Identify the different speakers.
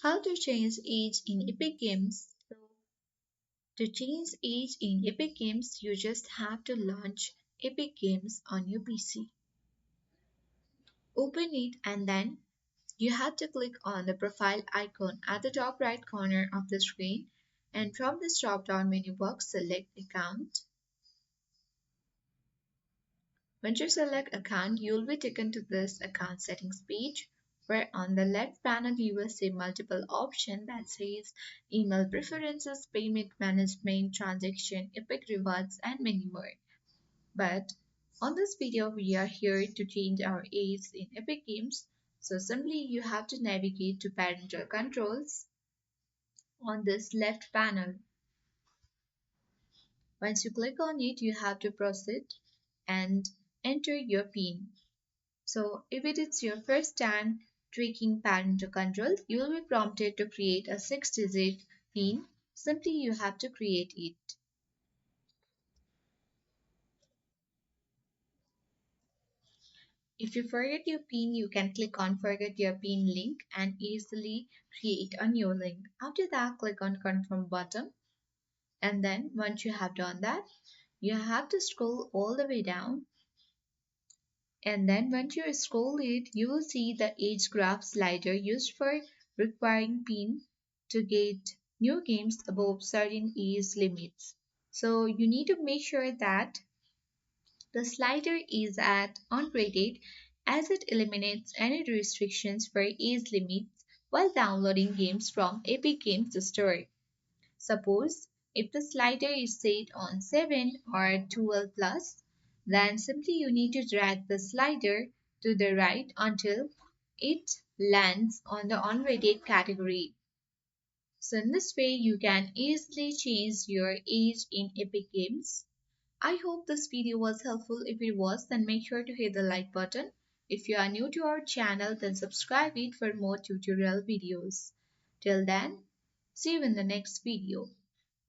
Speaker 1: How to change age in Epic Games? To change age in Epic Games, you just have to launch Epic Games on your PC. Open it and then you have to click on the profile icon at the top right corner of the screen, and from this drop down menu box select account. Once you select account, you will be taken to this account settings page where on the left panel you will see multiple options that says email preferences, payment management, transaction, epic rewards and many more. But on this video we are here to change our age in Epic Games. So simply you have to navigate to parental controls on this left panel. Once you click on it, you have to proceed and enter your PIN. So if it is your first time tweaking parental control, you will be prompted to create a 6-digit PIN. Simply you have to create it. If you forget your PIN, you can click on forget your PIN link and easily create a new link. After that, click on confirm button. And then once you have done that, you have to scroll all the way down. And then once you scroll it, you will see the age graph slider used for requiring PIN to get new games above certain age limits. So you need to make sure that the slider is at unrated as it eliminates any restrictions for age limits while downloading games from Epic Games Store. Suppose if the slider is set on 7 or 12 plus, then simply you need to drag the slider to the right until it lands on the unrated category. So in this way you can easily change your age in Epic Games. I hope this video was helpful. If it was, then make sure to hit the like button. If you are new to our channel, then subscribe it for more tutorial videos. Till then, see you in the next video.